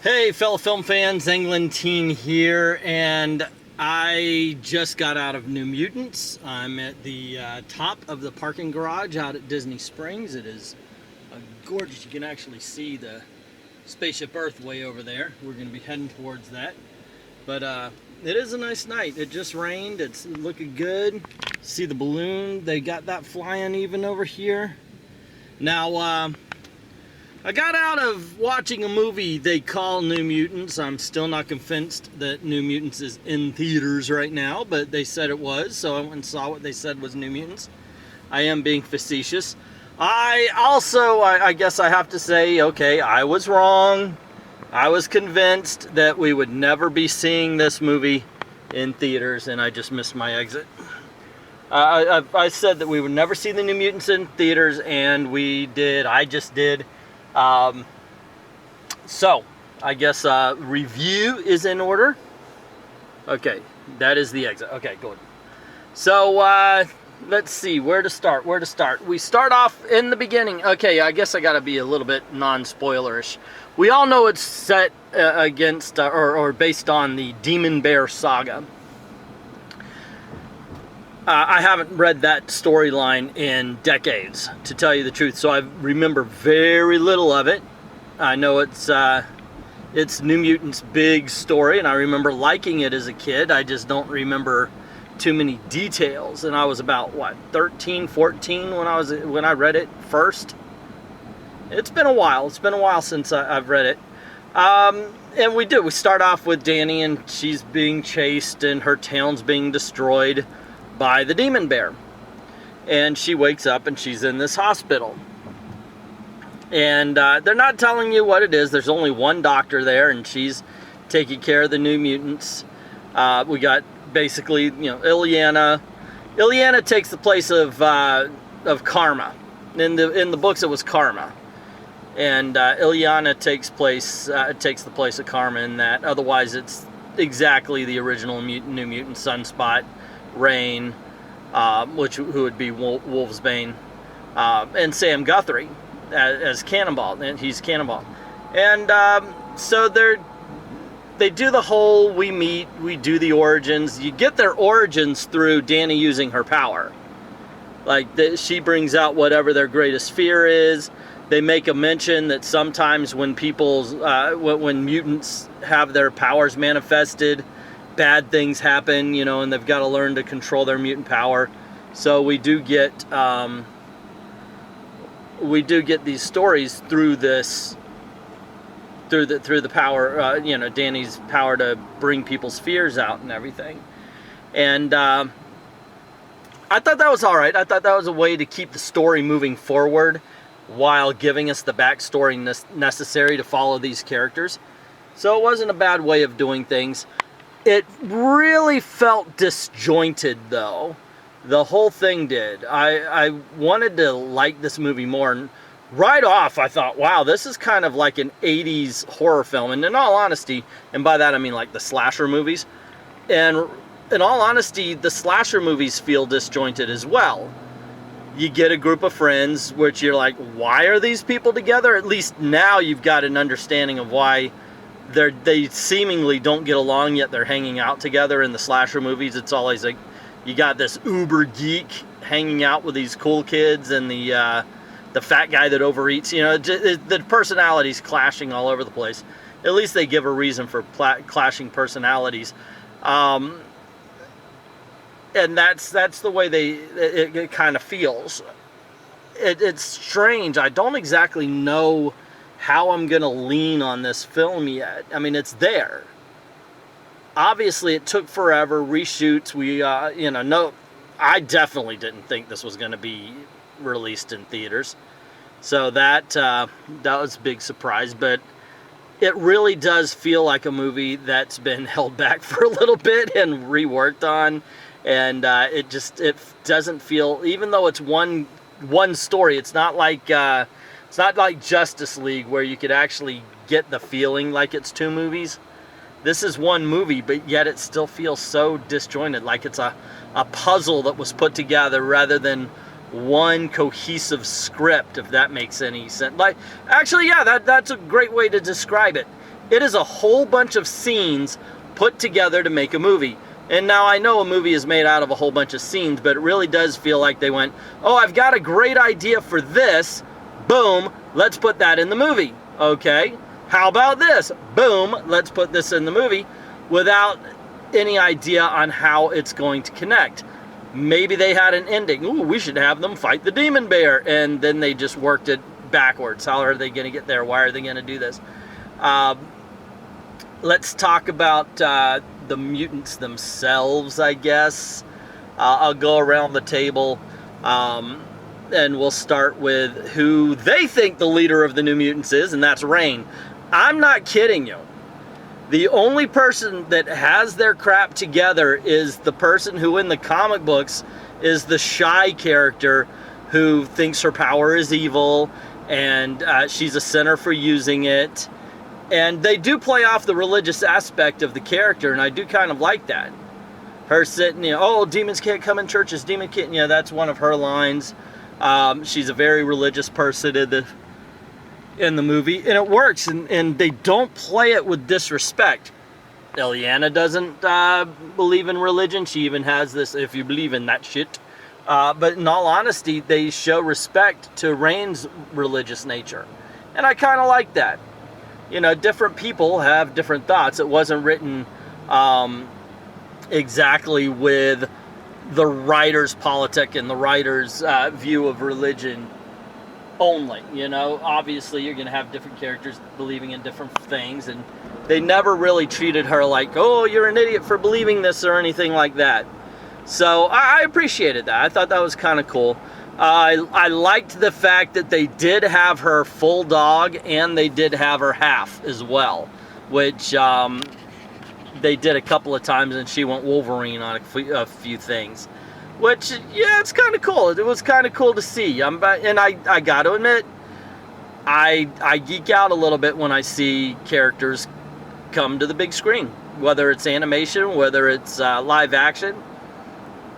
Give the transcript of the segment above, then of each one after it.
Hey fellow film fans, Englentine here, and I just got out of New Mutants. I'm at the top of the parking garage out at Disney Springs. It is gorgeous. You can actually see the Spaceship Earth way over there. We're going to be heading towards that. But it is a nice night. It just rained. It's looking good. See the balloon? They got that flying even over here. Now, I got out of watching a movie they call New Mutants. I'm still not convinced that New Mutants is in theaters right now, but they said it was, so I went and saw what they said was New Mutants. I am being facetious. I guess I have to say, okay, I was wrong. I was convinced that we would never be seeing this movie in theaters, and I just missed my exit. I said that we would never see the New Mutants in theaters, and we did. I just did. So, I guess review is in order. Okay, that is the exit. Okay, good. So, let's see, where to start, We start off in the beginning. Okay, I guess I gotta be a little bit non-spoilerish. We all know it's set against, or based on the Demon Bear saga. I haven't read that storyline in decades, to tell you the truth, so I remember very little of it. I know it's New Mutants' big story, and I remember liking it as a kid. I just don't remember too many details, and I was about, what, 13, 14 when I read it first? It's been a while. It's been a while since I've read it. And we start off with Dani, and she's being chased, and her town's being destroyed by the Demon Bear. And she wakes up and she's in this hospital. And they're not telling you what it is. There's only one doctor there, and she's taking care of the New Mutants. We got basically, you know, Illyana. Illyana takes the place of Karma. In the books it was Karma. And Illyana takes the place of Karma in that. Otherwise it's exactly the original New Mutant, Sunspot, Rain, who would be Wolfsbane, and Sam Guthrie as Cannonball, and he's Cannonball. And so they do the whole, we do the origins. You get their origins through Dani using her power. Like, she brings out whatever their greatest fear is. They make a mention that sometimes when when mutants have their powers manifested, bad things happen, you know, and they've got to learn to control their mutant power. So we do get these stories through this, through the power, you know, Dani's power to bring people's fears out and everything. And I thought that was all right. I thought that was a way to keep the story moving forward while giving us the backstory necessary to follow these characters. So it wasn't a bad way of doing things. It really felt disjointed, though. The whole thing did. I wanted to like this movie more, and right off I thought, wow, this is kind of like an 80s horror film. And in all honesty, and by that I mean like the slasher movies, and in all honesty, the slasher movies feel disjointed as well. You get a group of friends, which you're like, why are these people together? At least now you've got an understanding of why they seemingly don't get along, yet they're hanging out together. In the slasher movies, it's always like you got this uber geek hanging out with these cool kids, and the fat guy that overeats. You know, the personalities clashing all over the place. At least they give a reason for clashing personalities, and that's the way it kind of feels. It's strange. I don't exactly know how I'm going to lean on this film yet. I mean, it's there. Obviously, it took forever. Reshoots. I definitely didn't think this was going to be released in theaters. So that was a big surprise. But it really does feel like a movie that's been held back for a little bit and reworked on. And it doesn't feel, even though it's one story, it's not like Justice League, where you could actually get the feeling like it's two movies. This is one movie, but yet it still feels so disjointed, like it's a puzzle that was put together rather than one cohesive script, if that makes any sense. Like, actually, yeah, that's a great way to describe it. It is a whole bunch of scenes put together to make a movie. And now I know a movie is made out of a whole bunch of scenes, but it really does feel like they went, oh, I've got a great idea for this. Boom, let's put that in the movie. Okay, how about this? Boom, let's put this in the movie without any idea on how it's going to connect. Maybe they had an ending. Ooh, we should have them fight the demon bear. And then they just worked it backwards. How are they going to get there? Why are they going to do this? Let's talk about the mutants themselves, I guess. I'll go around the table, and we'll start with who they think the leader of the New Mutants is, and that's Reign. I'm not kidding you. The only person that has their crap together is the person who in the comic books is the shy character who thinks her power is evil, and she's a sinner for using it. And they do play off the religious aspect of the character, and I do kind of like that. Her sitting, you know, oh, demons can't come in churches, demon can't, you know, that's one of her lines. She's a very religious person in the movie, and it works, and they don't play it with disrespect. Illyana doesn't believe in religion. She even has this, if you believe in that shit. But in all honesty, they show respect to Reign's religious nature. And I kind of like that. You know, different people have different thoughts. It wasn't written exactly with the writer's politic and the writer's view of religion only. You know, obviously you're going to have different characters believing in different things, and they never really treated her like, oh, you're an idiot for believing this or anything like that. So I appreciated that. I thought that was kind of cool. I liked the fact that they did have her full dog and they did have her half as well, which they did a couple of times, and she went Wolverine on a few things, which, yeah, it's kind of cool. It was kind of cool to see. And I got to admit, I geek out a little bit when I see characters come to the big screen, whether it's animation, whether it's live action.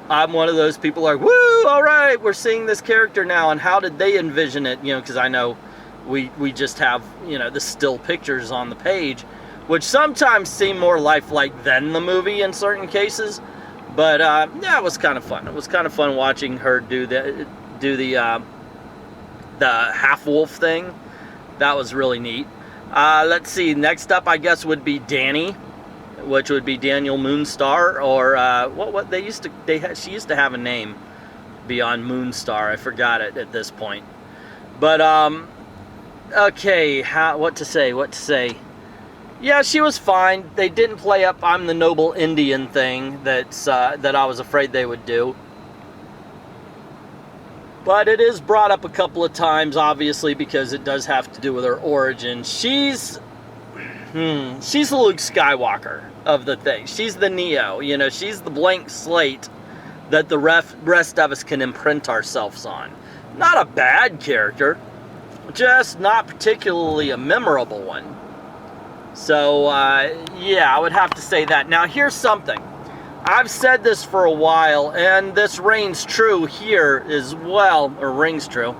I'm one of those people like, woo, all right, we're seeing this character now, and how did they envision it? You know, because I know we just have, you know, the still pictures on the page, which sometimes seem more lifelike than the movie in certain cases. But yeah, it was kind of fun. It was kind of fun watching her do the half wolf thing. That was really neat. Let's see. Next up, I guess, would be Danny, which would be Daniel Moonstar, or what they used to. She used to have a name beyond Moonstar. I forgot it at this point. But okay, what to say? Yeah, she was fine. They didn't play up "I'm the noble Indian" thing that I was afraid they would do. But it is brought up a couple of times, obviously, because it does have to do with her origin. She's the Luke Skywalker of the thing. She's the Neo, you know, she's the blank slate that the rest of us can imprint ourselves on. Not a bad character, just not particularly a memorable one. So, yeah, I would have to say that. Now, here's something. I've said this for a while, and this reigns true here as well, or rings true,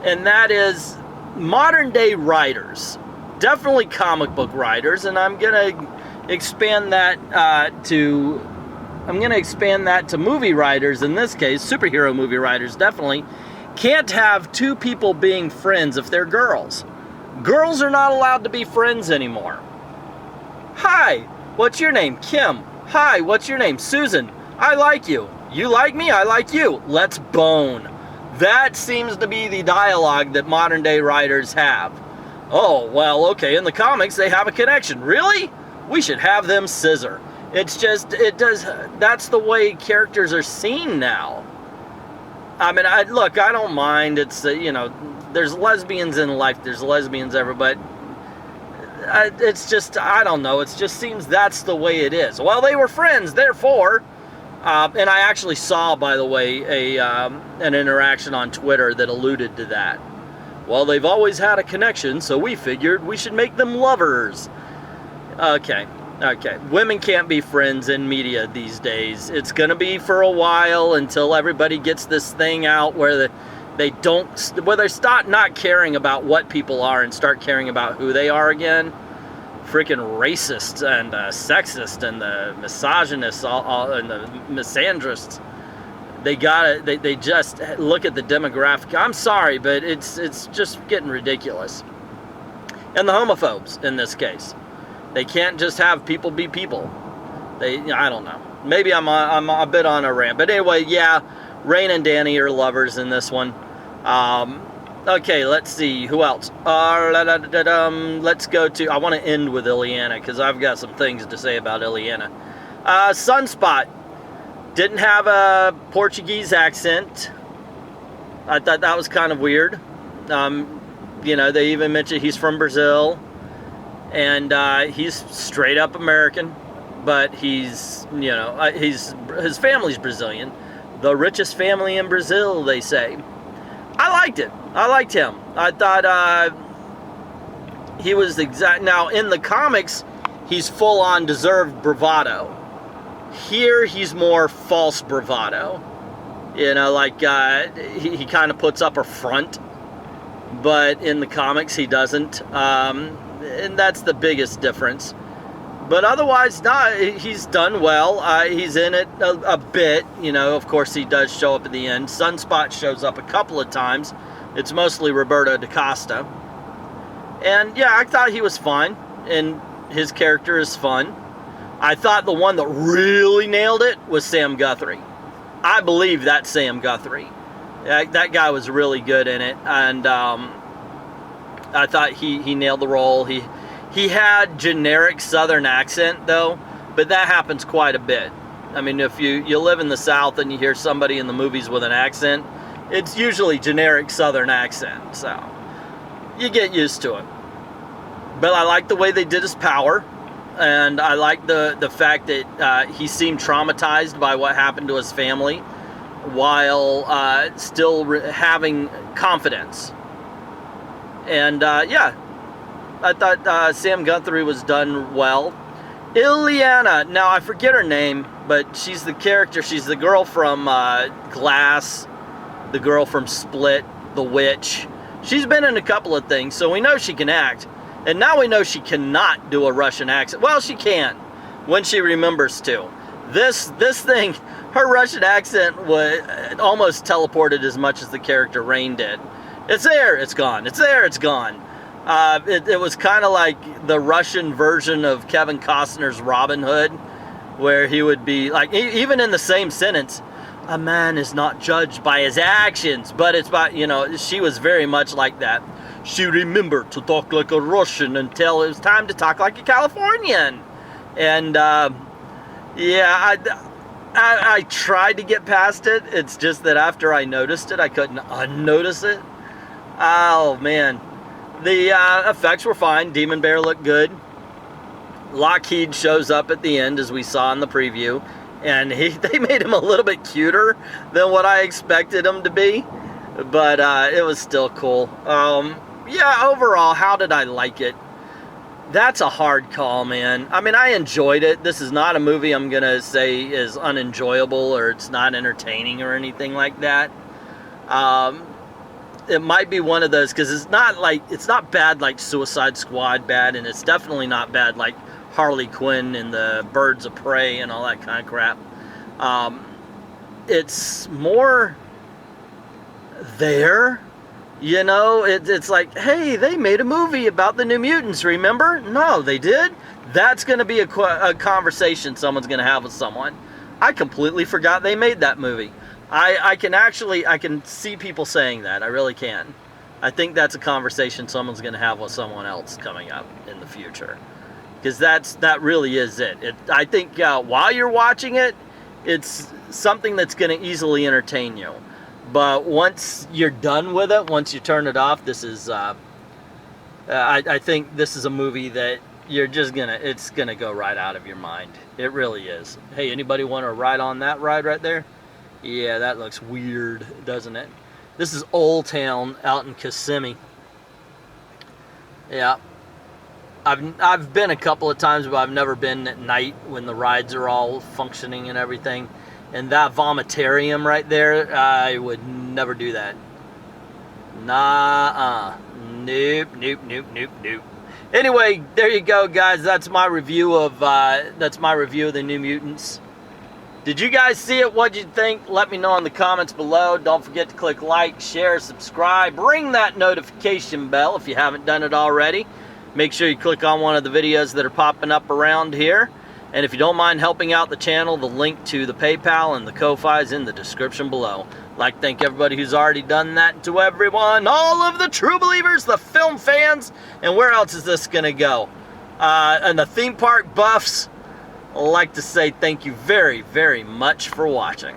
and that is modern day writers, definitely comic book writers, and I'm gonna expand that to movie writers. In this case, superhero movie writers definitely can't have two people being friends if they're girls. Girls are not allowed to be friends anymore. Hi, what's your name? Kim. Hi, what's your name? Susan. I like you. You like me? I like you. Let's bone. That seems to be the dialogue that modern day writers have. Oh, well, okay, in the comics they have a connection. Really? We should have them scissor. It's just, that's the way characters are seen now. I mean, look, I don't mind. It's, you know, there's lesbians in life. There's lesbians everywhere, but it's just, I don't know. It just seems that's the way it is. Well, they were friends, therefore. And I actually saw, by the way, an interaction on Twitter that alluded to that. Well, they've always had a connection, so we figured we should make them lovers. Okay. Women can't be friends in media these days. It's going to be for a while until everybody gets this thing out where they start not caring about what people are and start caring about who they are again. freaking racist and sexist and the misogynists and the misandrists. They got it. They just look at the demographic. I'm sorry, but it's just getting ridiculous. And the homophobes in this case, they can't just have people be people. I don't know. Maybe I'm a bit on a rant, but anyway, yeah, Rain and Danny are lovers in this one. Okay, let's see who else. Let's go to. I want to end with Illyana because I've got some things to say about Illyana. Sunspot. Didn't have a Portuguese accent. I thought that was kind of weird. You know, they even mentioned he's from Brazil. And he's straight up American. But he's, you know, his family's Brazilian. The richest family in Brazil, they say. I liked it. I liked him. I thought he was exact. Now, in the comics, he's full-on deserved bravado. Here, he's more false bravado. You know, like, he kind of puts up a front. But in the comics, he doesn't. And that's the biggest difference. But otherwise, he's done well. He's in it a bit. You know, of course, he does show up at the end. Sunspot shows up a couple of times. It's mostly Roberto da Costa. And, yeah, I thought he was fine. And his character is fun. I thought the one that really nailed it was Sam Guthrie. I believe that's Sam Guthrie. That guy was really good in it. And I thought he nailed the role. He had generic Southern accent, though, but that happens quite a bit. I mean, if you live in the South and you hear somebody in the movies with an accent, it's usually generic Southern accent, so you get used to it. But I like the way they did his power, and I like the fact that he seemed traumatized by what happened to his family while still having confidence. And, yeah. I thought Sam Guthrie was done well. Illyana, now I forget her name, but she's the character. She's the girl from Glass, the girl from Split, the witch. She's been in a couple of things, so we know she can act. And now we know she cannot do a Russian accent. Well, she can, when she remembers to. This thing, her Russian accent was almost teleported as much as the character Rain did. It's there, it's gone. It's there, it's gone. It was kind of like the Russian version of Kevin Costner's Robin Hood, where he would be like, even in the same sentence, a man is not judged by his actions, but it's by, you know, she was very much like that. She remembered to talk like a Russian until it was time to talk like a Californian. And, yeah, I tried to get past it. It's just that after I noticed it, I couldn't unnotice it. Oh, man. The effects were fine. Demon Bear looked good. Lockheed shows up at the end, as we saw in the preview. And they made him a little bit cuter than what I expected him to be. But it was still cool. Yeah, overall, how did I like it? That's a hard call, man. I mean, I enjoyed it. This is not a movie I'm going to say is unenjoyable or it's not entertaining or anything like that. It might be one of those, because it's not bad like Suicide Squad bad, and it's definitely not bad like Harley Quinn and the Birds of Prey and all that kind of crap. It's more there, you know. It's like, hey, they made a movie about the New Mutants, remember? No, they did? That's going to be a conversation someone's going to have with someone. I completely forgot they made that movie. I can see people saying that. I really can. I think that's a conversation someone's going to have with someone else coming up in the future. Because that really is it. I think while you're watching it, it's something that's going to easily entertain you. But once you're done with it, once you turn it off, this is, I think this is a movie that you're just it's going to go right out of your mind. It really is. Hey, anybody want to ride on that ride right there? Yeah, that looks weird, doesn't it? This is Old Town out in Kissimmee. Yeah. I've been a couple of times, but I've never been at night when the rides are all functioning and everything. And that vomitarium right there, I would never do that. Nah, nope. Anyway, there you go, guys. That's my review of the New Mutants. Did you guys see it? What'd you think? Let me know in the comments below. Don't forget to click like, share, subscribe. Ring that notification bell if you haven't done it already. Make sure you click on one of the videos that are popping up around here. And if you don't mind helping out the channel, the link to the PayPal and the Ko-Fi is in the description below. I'd like to thank everybody who's already done that, and to everyone, all of the true believers, the film fans, and where else is this going to go? And the theme park buffs, I'd like to say thank you very, very much for watching.